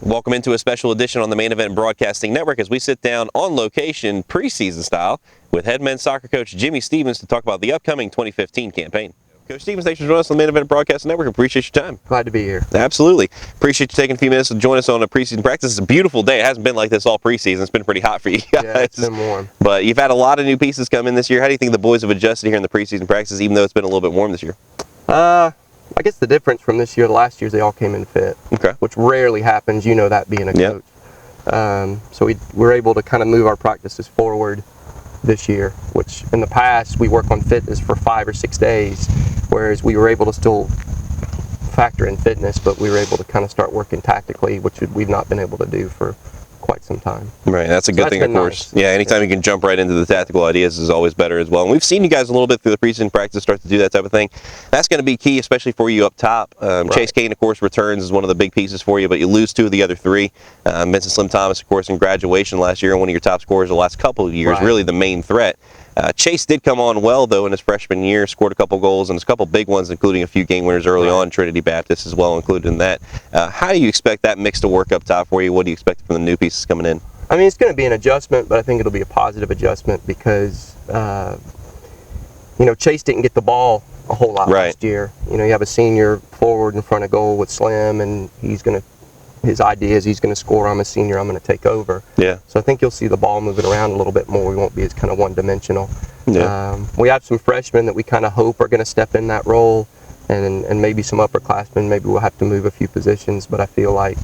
Welcome into a special edition on the Main Event Broadcasting Network as we sit down on location, preseason style, with head men's soccer coach Jimmy Stevens to talk about the upcoming 2015 campaign. Coach Stevens, thanks for joining us on the Main Event Broadcasting Network. Appreciate your time. Glad to be here. Absolutely. Appreciate you taking a few minutes to join us on a preseason practice. It's a beautiful day. It hasn't been like this all preseason. It's been pretty hot for you guys. Yeah, it's been warm. But you've had a lot of new pieces come in this year. How do you think the boys have adjusted here in the preseason practices, even though it's been a little bit warm this year? I guess the difference from this year to last year is they all came in fit, Okay. which rarely happens, you know that being a coach. So we were able to kind of move our practices forward this year, which in the past we work on fitness for 5 or 6 days, whereas we were able to still factor in fitness, but we were able to kind of start working tactically, which we've not been able to do for quite some time. Right, that's a good thing, of course. Nice. Yeah, anytime you can jump right into the tactical ideas is always better as well. And we've seen you guys a little bit through the preseason practice start to do that type of thing. That's going to be key, especially for you up top. Right. Chase Kane, of course, returns is one of the big pieces for you, but you lose 2 of the other 3. Vincent Slim Thomas, of course, in graduation last year, and one of your top scorers the last couple of years, really the main threat. Chase did come on well, though, in his freshman year, scored a couple goals, and a couple big ones, including a few game winners early on, Trinity Baptist as well included in that. How do you expect that mix to work up top for you? What do you expect from the new pieces coming in? I mean, it's going to be an adjustment, but I think it'll be a positive adjustment because, Chase didn't get the ball a whole lot last year. You have a senior forward in front of goal with Slim, and his idea is he's going to score. I'm a senior. I'm going to take over. Yeah. So I think you'll see the ball moving around a little bit more. We won't be as kind of one-dimensional. Yeah. We have some freshmen that we kind of hope are going to step in that role, and maybe some upperclassmen. Maybe we'll have to move a few positions, but I feel like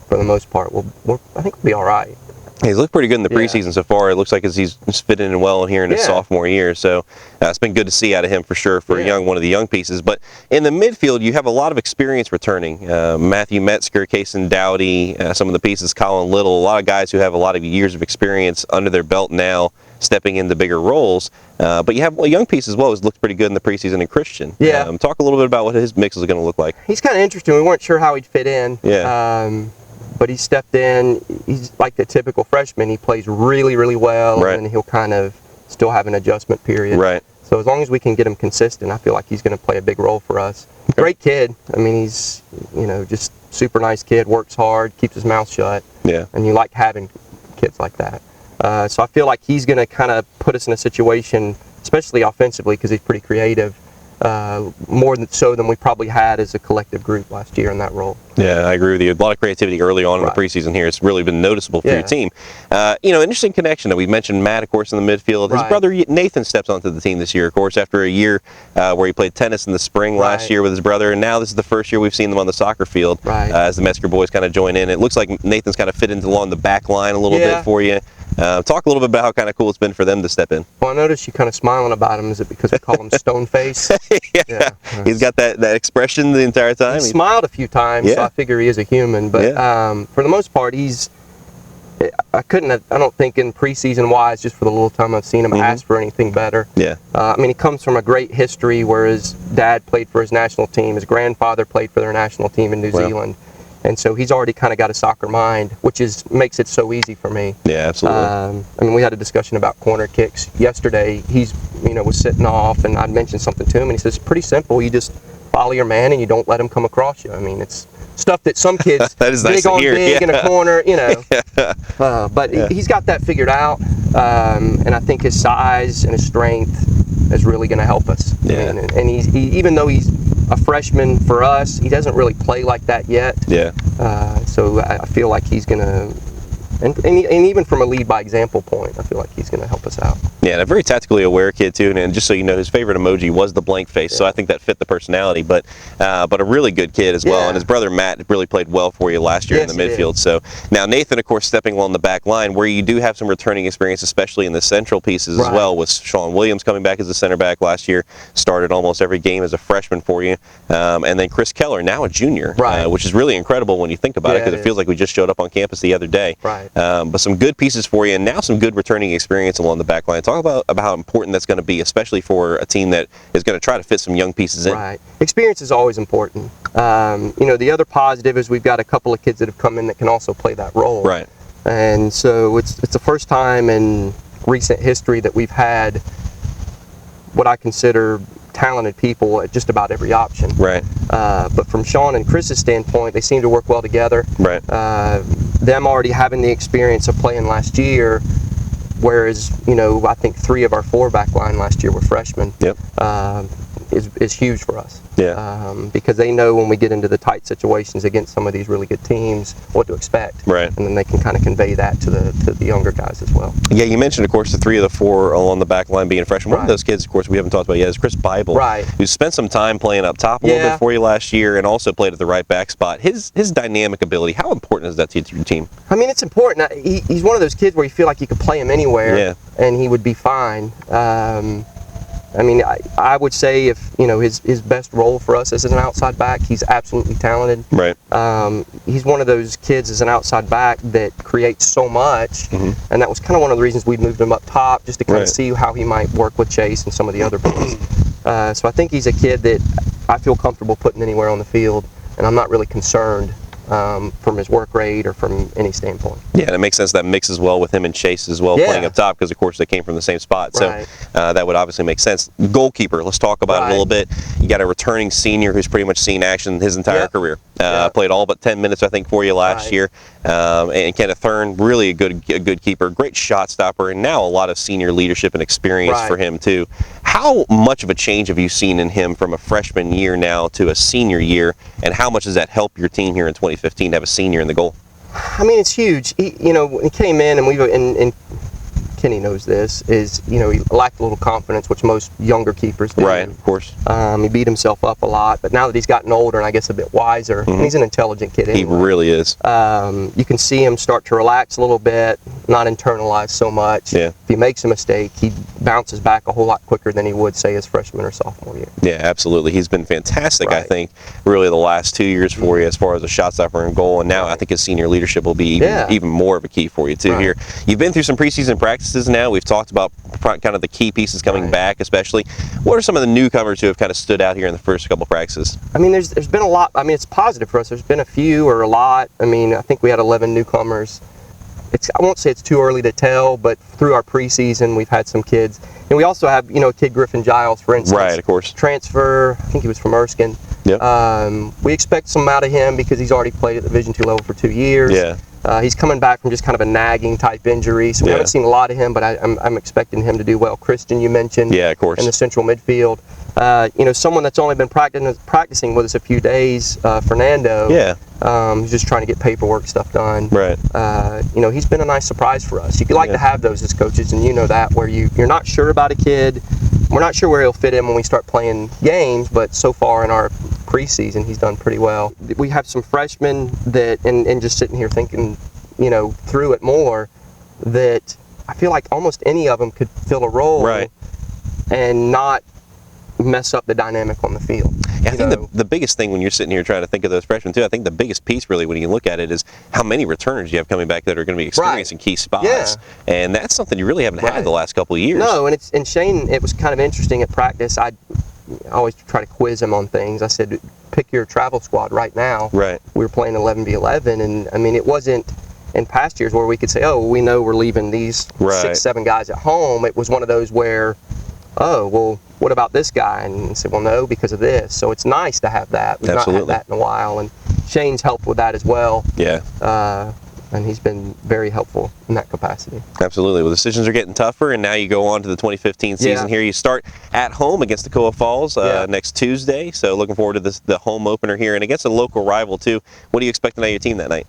for the most part, I think we'll be all right. He's looked pretty good in the preseason so far. It looks like he's fitting in well here in his sophomore year. So it's been good to see out of him for sure for one of the young pieces. But in the midfield, you have a lot of experience returning. Matthew Metzger, Kason Dowdy, some of the pieces, Colin Little, a lot of guys who have a lot of years of experience under their belt now, stepping into bigger roles. But you have a young piece as well who's looked pretty good in the preseason in Christian. Yeah. Talk a little bit about what his mix is going to look like. He's kind of interesting. We weren't sure how he'd fit in. Yeah. But he stepped in. He's like the typical freshman. He plays really, really well, and he'll kind of still have an adjustment period. Right. So as long as we can get him consistent, I feel like he's going to play a big role for us. Great kid. I mean, he's just super nice kid. Works hard, keeps his mouth shut. Yeah. And you like having kids like that. So I feel like he's going to kind of put us in a situation, especially offensively, because he's pretty creative. More so than we probably had as a collective group last year in that role. Yeah, I agree with you. A lot of creativity early on in the preseason here. It's really been noticeable for your team. Interesting connection that we mentioned Matt, of course, in the midfield. His brother Nathan steps onto the team this year, of course, after a year where he played tennis in the spring last year with his brother, and now this is the first year we've seen them on the soccer field as the Metzger boys kind of join in. It looks like Nathan's kind of fit into along the back line a little bit for you. Talk a little bit about how kind of cool it's been for them to step in. Well, I noticed you kind of smiling about him. Is it because we call him Stone Face? He's got that expression the entire time. He smiled a few times, so I figure he is a human. But for the most part, I don't think in preseason wise, just for the little time I've seen him, ask for anything better. Yeah. I mean, he comes from a great history where his dad played for his national team, his grandfather played for their national team in New Zealand. And so he's already kind of got a soccer mind, which makes it so easy for me. Yeah, absolutely. I mean, we had a discussion about corner kicks yesterday. He's, was sitting off, and I'd mentioned something to him, and he says, it's pretty simple. You just follow your man, and you don't let him come across you. I mean, it's stuff that some kids that is nice big on hear. Big in a corner, But he's got that figured out, and I think his size and his strength is really going to help us. Yeah. And even though he's a freshman for us, he doesn't really play like that yet. Yeah. So I feel like he's going to, and even from a lead by example point, I feel like he's going to help us out. Yeah, and a very tactically aware kid too. And just so you know, his favorite emoji was the blank face, so I think that fit the personality. But a really good kid as well. And his brother Matt really played well for you last year in the midfield. So now Nathan, of course, stepping along the back line, where you do have some returning experience, especially in the central pieces as well. With Sean Williams coming back as a center back last year, started almost every game as a freshman for you, and then Chris Keller, now a junior, which is really incredible when you think about it, because it feels like we just showed up on campus the other day. But some good pieces for you, and now some good returning experience along the back line. Talk about how important that's going to be, especially for a team that is going to try to fit some young pieces in. Right. Experience is always important. The other positive is we've got a couple of kids that have come in that can also play that role. Right. And so it's the first time in recent history that we've had what I consider talented people at just about every option. Right. But from Sean and Chris's standpoint, they seem to work well together. Right. Them already having the experience of playing last year, whereas, I think 3 of our 4 back line last year were freshmen. Yep. Is huge for us. Yeah. Because they know when we get into the tight situations against some of these really good teams, what to expect. Right. And then they can kind of convey that to the younger guys as well. Yeah, you mentioned, of course, the 3 of the 4 along the back line being freshmen. One of those kids, of course, we haven't talked about yet is Chris Bible, who spent some time playing up top a little bit for you last year and also played at the right back spot. His dynamic ability, how important is that to your team? I mean, it's important. He's one of those kids where you feel like you could play him anywhere and he would be fine. I mean, I would say if, his best role for us is as an outside back, he's absolutely talented. Right. He's one of those kids as an outside back that creates so much, and that was kind of one of the reasons we moved him up top, just to kind of see how he might work with Chase and some of the other boys. So I think he's a kid that I feel comfortable putting anywhere on the field, and I'm not really concerned from his work rate or from any standpoint. Yeah, and it makes sense that mixes well with him and Chase as well, playing up top, because of course they came from the same spot. So that would obviously make sense. Goalkeeper, let's talk about it a little bit. You got a returning senior who's pretty much seen action his entire career. Played all but 10 minutes, I think, for you last year. And Kenneth Thurn, really a good keeper, great shot stopper, and now a lot of senior leadership and experience for him too. How much of a change have you seen in him from a freshman year now to a senior year, and how much does that help your team here in 2015 to have a senior in the goal? I mean, it's huge. He came in, and Kenny knows this, is, he lacked a little confidence, which most younger keepers do. Right, of course. He beat himself up a lot, but now that he's gotten older and I guess a bit wiser, and he's an intelligent kid anyway. He really is. You can see him start to relax a little bit, not internalize so much. Yeah. If he makes a mistake, he bounces back a whole lot quicker than he would, say, his freshman or sophomore year. Yeah, absolutely. He's been fantastic, I think, really the last 2 years for you as far as a shot stopper and goal, and now I think his senior leadership will be even more of a key for you too here. You've been through some preseason practices now. We've talked about kind of the key pieces coming back, especially. What are some of the newcomers who have kind of stood out here in the first couple practices? I mean, there's been a lot. I mean, it's positive for us. There's been a few or a lot. I mean, I think we had 11 newcomers. I won't say it's too early to tell, but through our preseason, we've had some kids. And we also have, kid Griffin Giles, for instance. Right, of course. Transfer, I think he was from Erskine. Yep. We expect some out of him because he's already played at the Division II level for 2 years. Yeah. He's coming back from just kind of a nagging type injury, so we haven't seen a lot of him, but I'm expecting him to do well. Christian, you mentioned, of course, in the central midfield. Someone that's only been practicing with us a few days, Fernando. He's just trying to get paperwork stuff done. Right. He's been a nice surprise for us. You like to have those as coaches, and that, where you're not sure about a kid. We're not sure where he'll fit in when we start playing games, but so far in our preseason, he's done pretty well. We have some freshmen that, and just sitting here thinking, through it more, that I feel like almost any of them could fill a role and not mess up the dynamic on the field. Yeah, I think the biggest thing when you're sitting here trying to think of those freshmen too, I think the biggest piece really when you look at it is how many returners you have coming back that are going to be experiencing key spots. And that's something you really haven't had the last couple of years. No, and Shane, it was kind of interesting at practice. I always try to quiz him on things. I said, pick your travel squad right now. Right. We were playing 11v11, and I mean, it wasn't in past years where we could say, oh, we know we're leaving these 6-7 guys at home. It was one of those where, oh, well, what about this guy? And I said, well, no, because of this. So it's nice to have that. We've not had that in a while, and Shane's helped with that as well. Yeah. And he's been very helpful in that capacity. Absolutely. Well, decisions are getting tougher, and now you go on to the 2015 season here. You start at home against Toccoa Falls next Tuesday, so looking forward to the home opener here, and against a local rival, too. What are you expecting out of your team that night?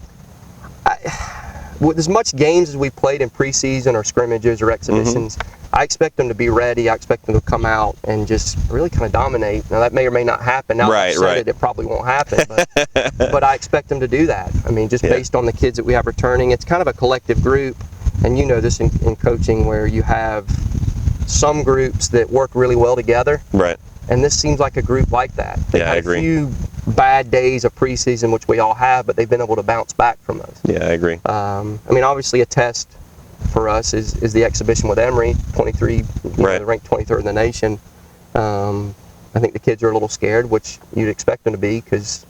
With as much games as we've played in preseason or scrimmages or exhibitions, I expect them to be ready. I expect them to come out and just really kind of dominate. Now, that may or may not happen. Now that I've said it probably won't happen. But I expect them to do that. I mean, just based on the kids that we have returning, it's kind of a collective group. And you know this in coaching, where you have some groups that work really well together. Right. And this seems like a group like that. They've had a few bad days of preseason, which we all have, but they've been able to bounce back from those. Yeah, I agree. I mean, obviously a test for us is the exhibition with Emory, 23, they're ranked 23rd in the nation. I think the kids are a little scared, which you'd expect them to be, because,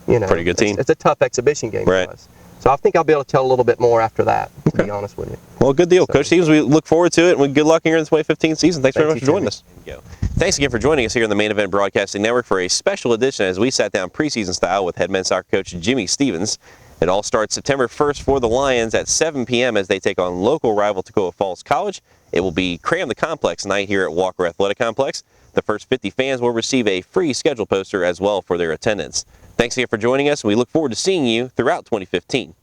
pretty good team. It's a tough exhibition game for us. So I think I'll be able to tell a little bit more after that, to be honest with you. Well, good deal. So, Coach Stevens, we look forward to it, and good luck here in the 2015 season. Thanks very much for joining us. Thanks again for joining us here on the Main Event Broadcasting Network for a special edition as we sat down preseason style with head men's soccer coach Jimmy Stevens. It all starts September 1st for the Lions at 7 p.m. as they take on local rival Toccoa Falls College. It will be Cram the Complex night here at Walker Athletic Complex. The first 50 fans will receive a free schedule poster as well for their attendance. Thanks again for joining us, and we look forward to seeing you throughout 2015.